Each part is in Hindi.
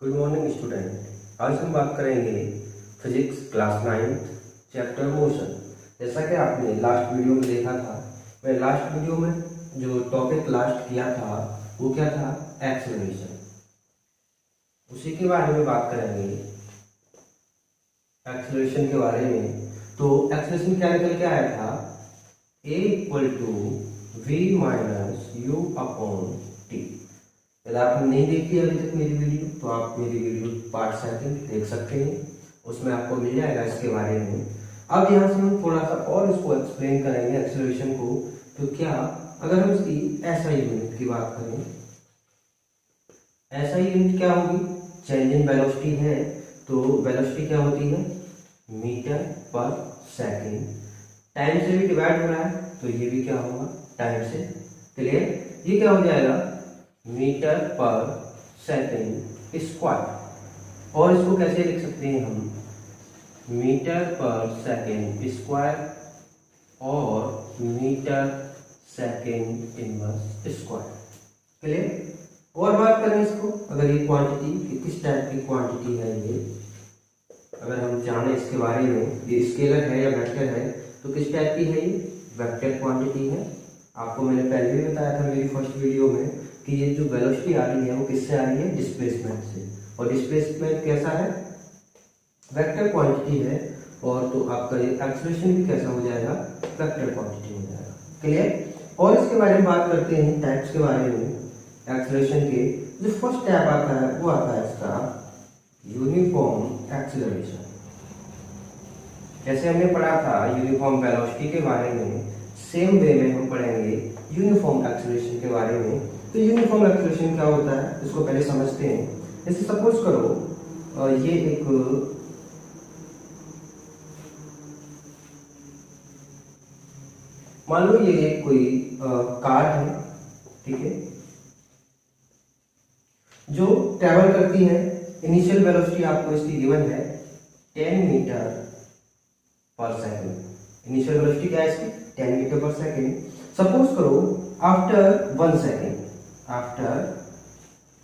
Good morning student. आज हम बात करेंगे फिजिक्स क्लास 9 चैप्टर मोशन। जैसा कि आपने लास्ट वीडियो में देखा था, मैं लास्ट वीडियो में जो टॉपिक लास्ट किया था वो क्या था, एक्सेलरेशन। उसी के बारे में बात करेंगे, एक्सेलरेशन के बारे में। तो एक्सेलरेशन क्या निकल के आया था, a equal to v minus u upon t. यदि आपने नहीं देखी अभी तक मेरी वीडियो तो आप मेरी वीडियो पार्ट 2 देख सकते हैं, उसमें आपको मिल जाएगा इसके बारे में। अब यहाँ से हम थोड़ा सा और इसको एक्सप्लेन करेंगे एक्सेलरेशन को। तो क्या अगर हम इसकी एसआई यूनिट की बात करें, एसआई यूनिट क्या होगी, चेंज इन वेलोसिटी है। तो वेलोसिटी क्या होती है, मीटर पर सेकेंड। टाइम से भी डिवाइड हो रहा है तो ये भी क्या होगा, टाइम से। क्लियर, ये क्या हो जाएगा, मीटर पर सेकेंड स्क्वायर। और इसको कैसे लिख सकते हैं हम, मीटर पर सेकेंड स्क्वायर और metre second inverse square. Clear. और बात करें इसको, अगर ये क्वांटिटी किस टाइप की क्वांटिटी है, ये अगर हम जाने इसके बारे में, ये स्केलर है या वेक्टर है, तो किस टाइप की है, ये वेक्टर क्वांटिटी है। आपको मैंने पहले भी बताया था मेरी फर्स्ट वीडियो में कि ये जो वेलोसिटी आ रही है वो किससे आ रही है, डिस्प्लेसमेंट से। और डिस्प्लेसमेंट कैसा है, वेक्टर क्वांटिटी है। और तो आपका ये एक्सेलरेशन भी कैसा हो जाएगा, वेक्टर क्वांटिटी हो जाएगा। क्लियर। और इसके बारे में बात करते हैं टाइप्स के बारे में एक्सेलरेशन के। जो फर्स्ट टाइप आता है वो आता है इसका यूनिफॉर्म एक्सेलरेशन। जैसे हमने पढ़ा था यूनिफॉर्म वेलोसिटी के बारे में, सेम वे में हम पढ़ेंगे यूनिफॉर्म एक्सेलरेशन के बारे में। तो यूनिफॉर्म एक्सेलरेशन क्या होता है इसको पहले समझते हैं। जैसे सपोज करो ये एक मान लो ये एक कोई कार है, ठीक है, जो ट्रेवल करती है। इनिशियल वेलोसिटी आपको इसकी गिवन है 10 मीटर पर सेकेंड। इनिशियल वेलोसिटी क्या है इसकी, 10 मीटर पर सेकेंड। सपोज करो आफ्टर 1 सेकेंड, आफ्टर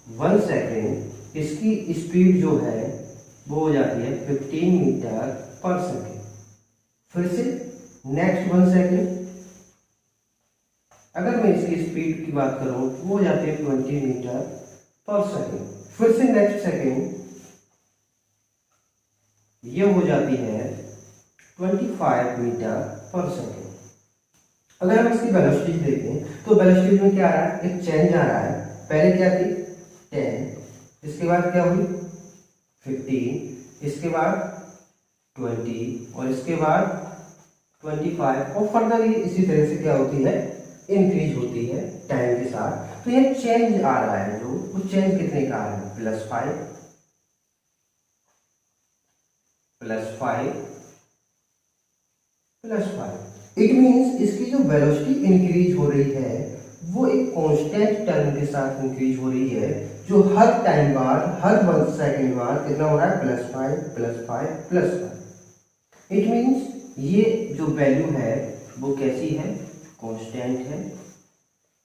1 सेकेंड इसकी स्पीड जो है वो हो जाती है 15 मीटर पर सेकेंड। फिर से नेक्स्ट 1 सेकेंड, अगर मैं इसकी स्पीड की बात करूं वो हो जाती है 20 मीटर पर सेकेंड। फिर से नेक्स्ट सेकेंड ये हो जाती है 25 मीटर पर सेकेंड। अगर हम इसकी वेलोसिटी देखें तो वेलोसिटी में क्या आ रहा है, एक चेंज आ रहा है। पहले क्या थी 10, इसके बाद क्या हुई 15, इसके बाद 20 और इसके बाद 25 और फर्दर ये इसी तरह से क्या होती है, इंक्रीज होती है टाइम के साथ। तो ये चेंज आ रहा है, जो वो चेंज कितने का आ रहा है, +5 +5 +5। इट मीन्स इसकी जो वेलोसिटी इंक्रीज हो रही है वो एक कांस्टेंट टर्म के साथ इंक्रीज हो रही है, जो हर टाइम बाद, हर 1 सेकेंड बाद कितना हो रहा है, +5 +5 +5। इट मीन्स ये जो वैल्यू है वो कैसी है, कांस्टेंट है।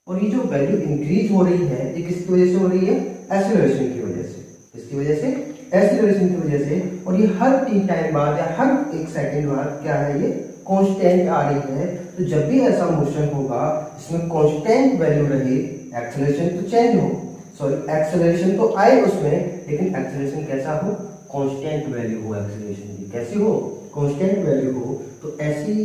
और ये जो वैल्यू इंक्रीज हो रही है ये किसकी वजह से हो रही है, एक्सेलरेशन की वजह से। किसकी वजह से, एक्सेलरेशन की वजह से। और ये हर t टाइम बाद या हर 1 सेकेंड बाद क्या है, ये कांस्टेंट आ रही है। तो जब भी ऐसा मोशन होगा इसमें कांस्टेंट वैल्यू रहे, एक्सेलरेशन तो चेंज हो, सॉरी एक्सेलरेशन तो आए उसमें, लेकिन एक्सेलरेशन कैसा हो, कांस्टेंट वैल्यू हो। एक्सेलरेशन की कैसी हो, कांस्टेंट वैल्यू हो। तो ऐसी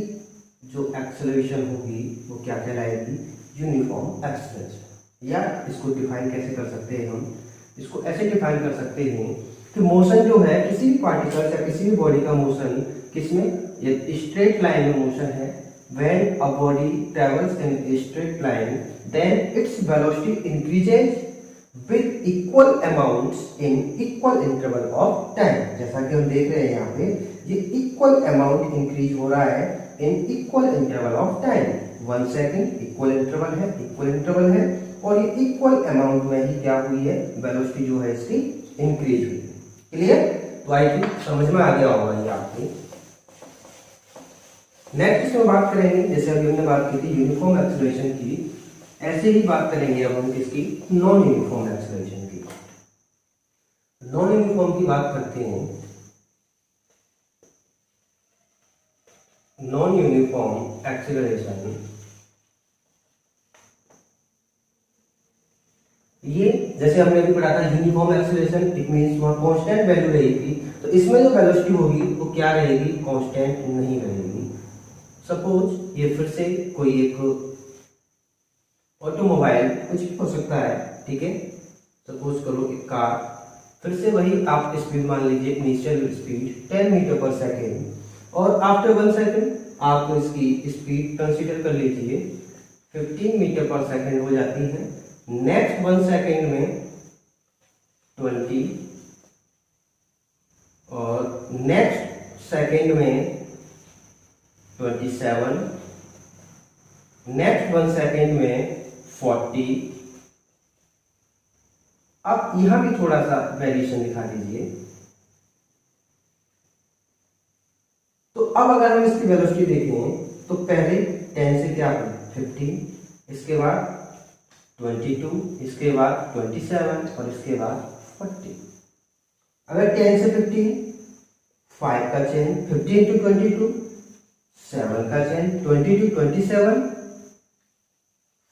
जो एक्सेलरेशन होगी वो क्या कहलाएगी, यूनिफॉर्म एक्सेलरेशन। या इसको डिफाइन कैसे कर सकते हैं हम, इसको ऐसे डिफाइन कर सकते हैं कि मोशन जो है किसी भी पार्टिकल या किसी भी बॉडी का मोशन किसमें, ये स्ट्रेट लाइन में मोशन है। When a body travels in a straight line then its velocity increases with equal amounts in equal interval of time. जैसा कि हम देख रहे हैं यहाँ पे, ये इक्वल अमाउंट इंक्रीज हो रहा है इन equal interval of time. 1 second equal interval है, इक्वल इंटरवल है, और ये इक्वल अमाउंट में ही क्या हुई है, वेलोसिटी जो है इसकी इंक्रीज हुई है। क्लियर। तो आई थिंक समझ में आ गया होगा ये आपको। नेक्स्ट इसमें बात करेंगे, जैसे अभी हमने बात की थी यूनिफॉर्म एक्सेलरेशन की, ऐसे ही बात करेंगे अब हम किसकी, नॉन यूनिफॉर्म एक्सेलरेशन की। नॉन यूनिफॉर्म की बात करते हैं। नॉन यूनिफॉर्म एक्सीलरेशन, ये जैसे हमने अभी पढ़ा था यूनिफॉर्म एक्सीलरेशन, इट मींस वहां कांस्टेंट वैल्यू रहेगी, तो इसमें जो वेलोसिटी होगी वो क्या रहेगी, कांस्टेंट नहीं रहेगी। सपोज ये फिर से कोई एक ऑटोमोबाइल, कुछ भी हो सकता है, ठीक है, सपोज करो एक कार, फिर से वही आप स्पीड मान लीजिए, इनिशियल स्पीड 10 मीटर पर सेकेंड, और आफ्टर 1 सेकेंड आप इसकी स्पीड कंसीडर कर लीजिए 15 मीटर पर सेकेंड हो जाती है। नेक्स्ट 1 सेकेंड में 20, और नेक्स्ट सेकेंड में 27, नेक्स्ट 1 सेकेंड में 40। अब यहां भी थोड़ा सा वेरिएशन दिखा दीजिए। तो अब अगर हम इसकी वेलोसिटी देखें तो पहले 10 से क्या करें 15, इसके बाद 22, इसके बाद 27 और इसके बाद 40। अगर 10 से 15, 5 का चेन, 15 to 22, 7 का चेन, 20 to 27,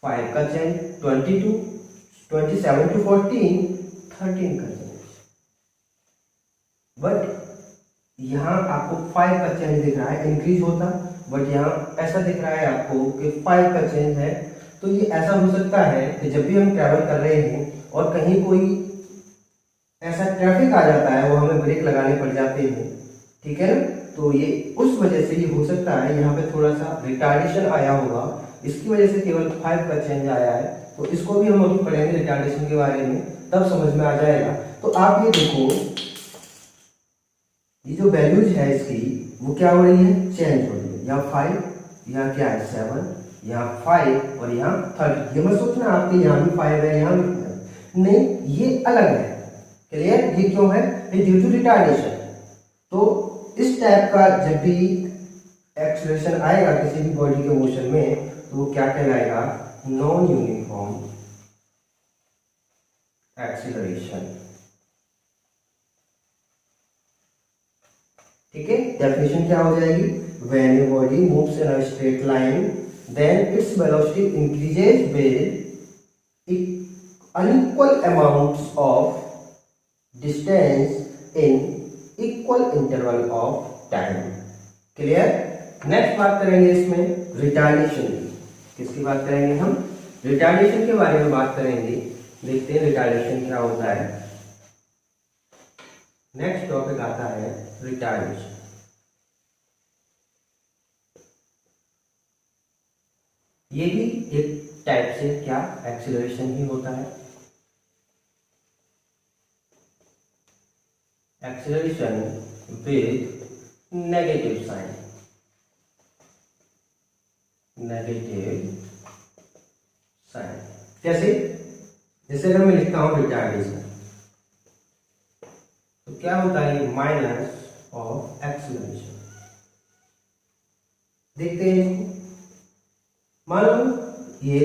5 का चेन, 22, 27 to 14, 13 का चेन। बट यहाँ आपको 5 का चेंज दिख रहा है, इंक्रीज होता, बट यहाँ ऐसा दिख रहा है आपको कि 5 का चेंज है। तो ये ऐसा हो सकता है कि जब भी हम ट्रैवल कर रहे हैं और कहीं कोई ऐसा ट्रैफिक आ जाता है, वो हमें ब्रेक लगाने पड़ जाते हैं, ठीक है ना, तो ये उस वजह से ये हो सकता है यहाँ पे थोड़ा सा रिटार्डेशन आया होगा, इसकी वजह से केवल 5 का चेंज आया है। तो इसको भी हम अभी पढ़ेंगे रिटार्डेशन के बारे में, तब समझ में आ जाएगा। तो आप ये देखो, ये जो वैल्यूज है इसकी वो क्या हो रही है, चेंज हो रही है। यहाँ 5, यहाँ क्या है 7, यहाँ 5 और यहाँ 30। ये मत सोचना आपके यहाँ भी 5 है, यहाँ भी 5, नहीं, ये अलग है। क्लियर? ये क्यों है, ये ड्यू टू रिटार्डेशन। तो इस टाइप का जब भी एक्सेलरेशन आएगा किसी भी बॉडी के मोशन में, तो वो क्या कहलाएगा, नॉन यूनिफॉर्म एक्सीलरेशन। ठीक है, डेफिनेशन क्या हो जाएगी, when a body moves in a straight line then its velocity increases with unequal amounts of distance in equal interval of time. Clear? Next बात करेंगे इसमें रिटार्डेशन की। किसकी बात करेंगे हम, रिटार्डेशन के बारे में बात करेंगे। देखते हैं रिटार्डेशन क्या होता है। नेक्स्ट टॉपिक आता है रिटार्डेशन। ये भी एक टाइप से क्या एक्सीलरेशन ही होता है। Acceleration with negative sign, negative sign. कैसे? जैसे अगर मैं लिखता हूं रिटार्डेशन, तो क्या होता है, माइनस ऑफ एक्सीलरेशन। देखते हैं इसको। मान लो ये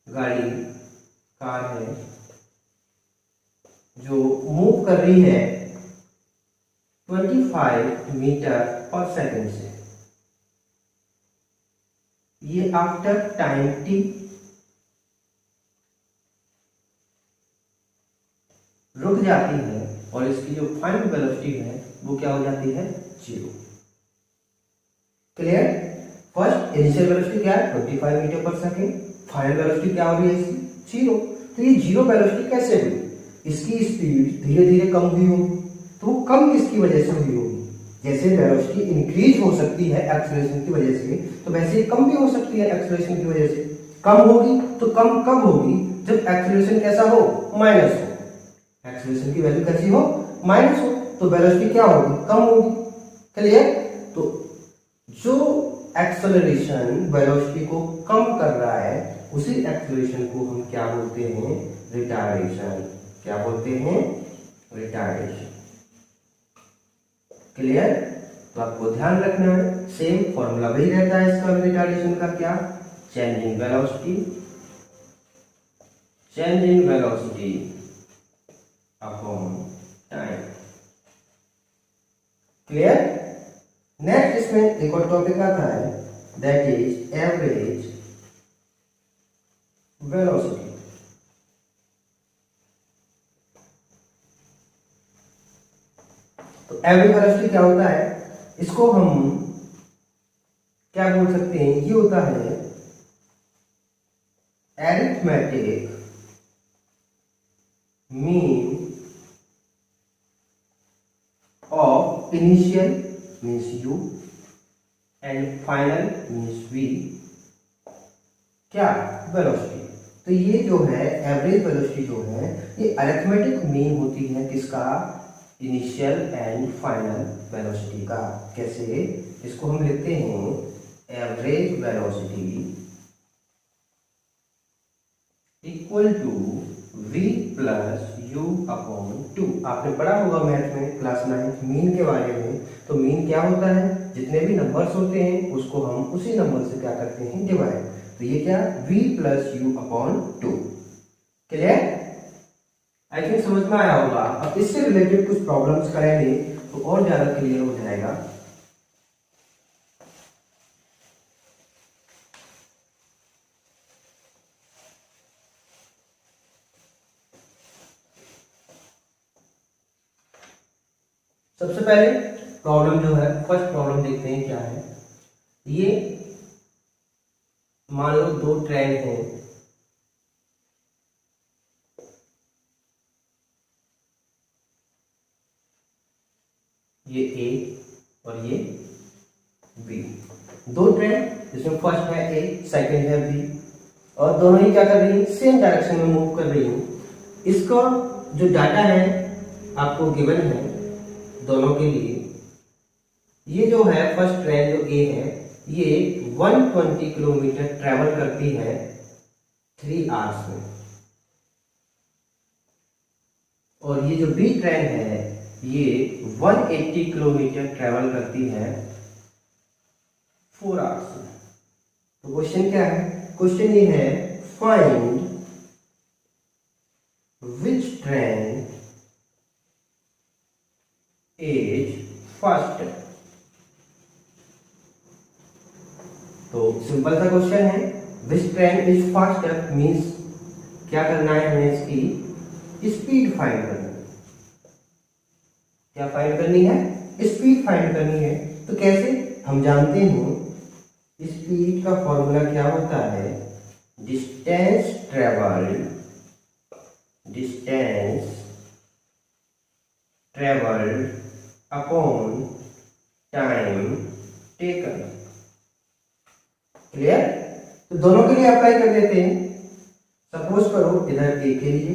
गाड़ी, कार है जो मूव कर रही है 25 मीटर पर सेकंड से। ये आफ्टर टाइम t रुक जाती है और इसकी जो फाइनल वेलोसिटी है वो क्या हो जाती है, 0। क्लियर? फर्स्ट इनिशियल वेलोसिटी क्या है, 25 मीटर पर सेकेंड। फाइनल वेलोसिटी क्या हो रही है इसकी, 0। तो ये 0 वेलोसिटी कैसे हुई, इसकी स्पीड धीरे धीरे कम हुई होगी। तो वो कम किसकी वजह से हुई होगी, जैसे वेलोसिटी इंक्रीज हो सकती है एक्सेलरेशन की वजह से, तो वैसे ही कम भी हो सकती है एक्सेलरेशन की वजह से। कम होगी तो कम कब होगी, जब एक्सेलरेशन कैसा हो, माइनस हो। एक्सेलरेशन की वैल्यू कैसी हो, माइनस हो, तो वेलोसिटी क्या होगी, कम होगी। क्लियर? तो जो एक्सेलरेशन वेलोसिटी को कम कर रहा है, उसी एक्सेलरेशन को हम क्या बोलते हैं, रिटार्डेशन। क्या बोलते हैं, रिटार्डेशन। क्लियर? तो आपको ध्यान रखना है, सेम फॉर्मूला वही रहता है इसका रिटार्डेशन का, क्या, change in velocity, change in velocity upon time. Clear? Next इसमें एक और टॉपिक आता है, दैट इज एवरेज वेलोसिटी। तो एवरेज वेलोसिटी क्या होता है, इसको हम क्या बोल सकते हैं, ये होता है arithmetic mean of initial means u and final means v क्या वेलोसिटी। तो ये जो है एवरेज वेलोसिटी जो है ये अरिथमेटिक मीन होती है किसका, इनिशियल एंड फाइनल वेलोसिटी का। कैसे, इसको हम लिखते हैं average velocity equal to v plus u upon 2। आपने पढ़ा होगा मैथ में क्लास 9 मीन के बारे में। तो मीन क्या होता है, जितने भी नंबर्स होते हैं उसको हम उसी नंबर से क्या करते हैं, डिवाइड। तो ये क्या, v plus u upon 2। Clear? I think समझ में आया होगा। अब इससे रिलेटेड कुछ प्रॉब्लम्स करेंगे तो और ज्यादा क्लियर हो जाएगा। सबसे पहले प्रॉब्लम जो है, फर्स्ट प्रॉब्लम देखते हैं क्या है। ये मान लो दो ट्रेन हैं, ये ए और ये बी। दो ट्रेन जिसमें फर्स्ट है ए, सेकंड है बी, और दोनों ही क्या कर रही हैं, सेम डायरेक्शन में मूव कर रही हैं। इसका जो डाटा है आपको गिवन है दोनों के लिए। ये जो है फर्स्ट ट्रेन जो ए है ये 120 किलोमीटर ट्रेवल करती है 3 आवर्स में, और ये जो बी ट्रेन है ये 180 किलोमीटर ट्रेवल करती है 4 आवर्स में। तो क्वेश्चन क्या है, क्वेश्चन ये है find which train is faster. तो सिंपल सा क्वेश्चन है, विच ट्रेन इज फास्टर मींस क्या करना है हमें, इसकी स्पीड फाइंड करनी है। क्या फाइंड करनी है, स्पीड फाइंड करनी है। तो कैसे, हम जानते हैं स्पीड का फॉर्मूला क्या होता है, distance travelled upon time taken. Clear? तो दोनों के लिए अप्लाई कर देते हैं। सपोज करो इधर ए के लिए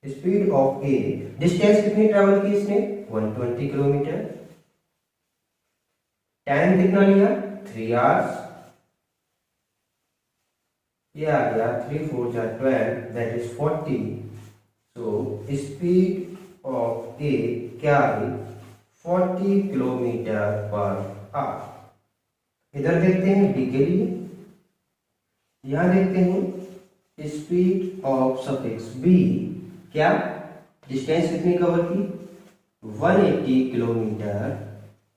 स्पीड ऑफ ए, डिस्टेंस कितनी ट्रेवल की इसने, 120 किलोमीटर, टाइम कितना लिया 3 आवर्स, ये आ गया 3 4 जा 12 that is 40। So speed of A क्या है, 40 किलोमीटर पर आवर। इधर देखते हैं बी के लिए, यहां देखते हैं स्पीड ऑफ सफिक्स बी, क्या डिस्टेंस कितनी कवर की 180 किलोमीटर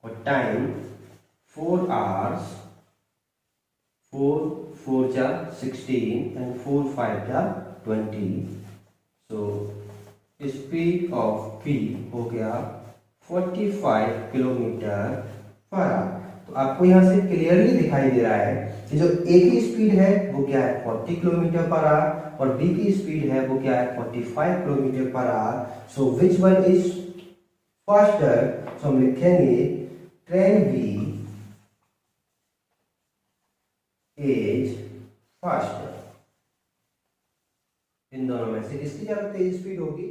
और टाइम 4 आवर्स, 4 4 जा 16 एंड 4 5 जा 20। सो स्पीड ऑफ बी हो गया 45 किलोमीटर पर आवर। तो आपको यहां से क्लियरली दिखाई दे रहा है कि जो ए की स्पीड है वो क्या है 40 किलोमीटर पर आवर और बी की स्पीड है वो क्या है 45 kilometre per hour. So which one is faster, so हम लिखेंगे ट्रेन बी इज फास्टर। इन दोनों में से किसकी ज्यादा तेज स्पीड होगी,